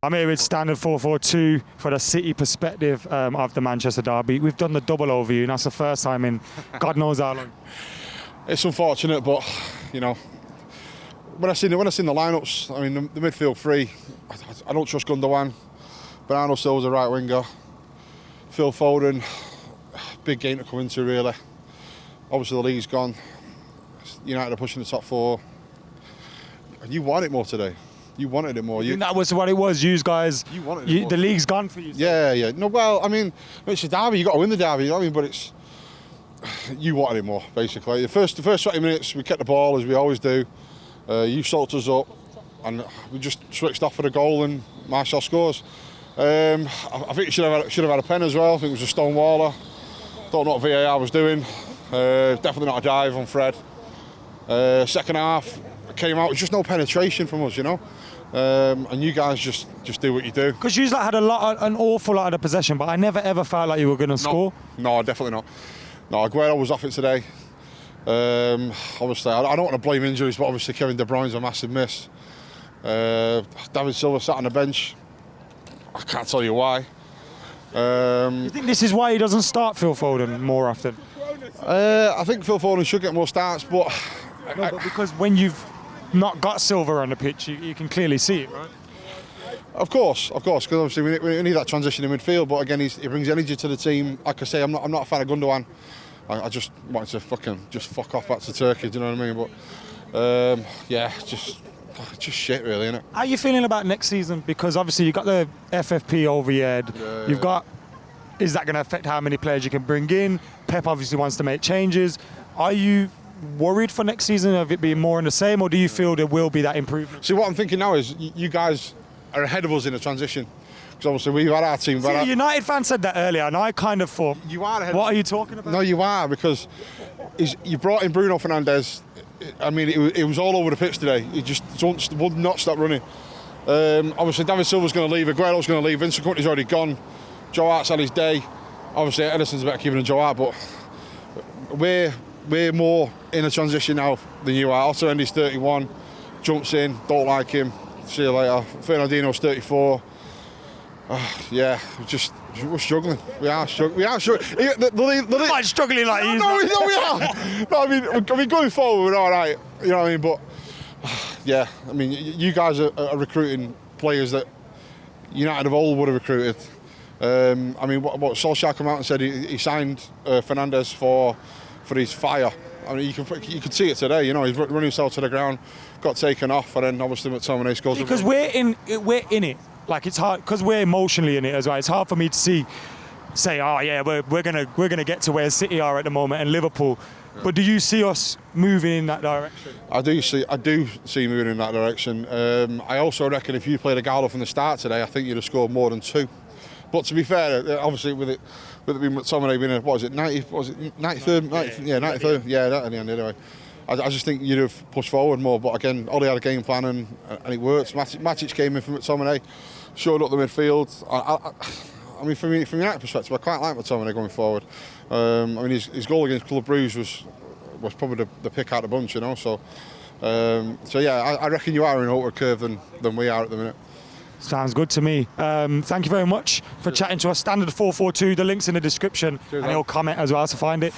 I'm here with standard 4-4-2 for the City perspective of the Manchester derby. We've done the double over you, and that's the first time in God knows how long. It's unfortunate, but you know, when I seen the lineups, I mean the midfield three, I don't trust Gundogan. Bernardo Silva's a right winger. Phil Foden, big game to come into really. Obviously the league's gone. United are pushing the top four. You want it more today. You wanted it more. That was what it was. You guys. You wanted it more. The league's gone for you. So. Yeah. No, well, I mean, it's a derby. You got to win the derby. You know what I mean? But it's you wanted it more, basically. The first 20 minutes, we kept the ball as we always do. You soaked us up, and we just switched off for the goal, and Martial scores. I think he should have had a pen as well. I think it was a Stonewaller. Don't know what VAR was doing. Definitely not a dive on Fred. Second half came out with just no penetration from us, you know. And you guys just do what you do. Because you had an awful lot of the possession, but I never ever felt like you were going to score. No, definitely not. No, Aguero was off it today. Obviously, I don't want to blame injuries, but obviously Kevin De Bruyne's a massive miss. David Silva sat on the bench. I can't tell you why. You think this is why he doesn't start Phil Foden more often? I think Phil Foden should get more starts, but... No, but because when you've not got Silva on the pitch, you can clearly see it, right? Of course, because obviously we need that transition in midfield. But again, he brings energy to the team. Like I say, I'm not a fan of Gundogan. I just wanted to fuck off back to Turkey. Do you know what I mean? But yeah, just shit, really, innit? How are you feeling about next season? Because obviously you've got the FFP over your head. Yeah. You've got. Is that going to affect how many players you can bring in? Pep obviously wants to make changes. Are you worried for next season of it being more in the same, or do you feel there will be that improvement? See, what I'm thinking now is you guys are ahead of us in the transition, because obviously we've had our team. See, United fan said that earlier, and I kind of thought, you are ahead. What are you talking about? No, you are, because you brought in Bruno Fernandes. I mean, it was all over the pitch today. He just would not stop running. Obviously, David Silva's going to leave. Aguero's going to leave. Vincent Kompany's already gone. Joe Hart's had his day. Obviously, Edison's a better keeper than Joe Hart, but we're more in a transition now than you are. Also, Andy's 31, jumps in, don't like him. See you later. Fernandinho's 34. Yeah, we're struggling. We are struggling. We're not struggling like you. No, we are. No, I mean, going forward, we're all right. You know what I mean? But yeah, I mean, you guys are recruiting players that United of old would have recruited. I mean, what Solskjaer came out and said he signed Fernandes for his fire. I mean, you could see it today. You know, he's running himself to the ground, got taken off, and then obviously McTominay scores. Because we're in it. Like, it's hard because we're emotionally in it as well. It's hard for me to say, oh yeah, we're gonna get to where City are at the moment and Liverpool. Yeah. But do you see us moving in that direction? I do see moving in that direction. I also reckon if you played a Gala from the start today, I think you'd have scored more than 2. But to be fair, obviously with it being McTominay being what was it 93rd? 90th, yeah, 93rd. Yeah, that in the end anyway. I just think you'd have pushed forward more. But again, Ollie had a game plan and it worked. Matic came in from McTominay, showed up the midfield. I mean, from United perspective, I quite like McTominay going forward. I mean, his goal against Club Brugge was probably the pick out of the bunch, you know. So yeah, I reckon you are in a upward curve than we are at the minute. Sounds good to me. Thank you very much for chatting to us. Standard 4-4-2. The link's in the description, and you'll comment as well to find it.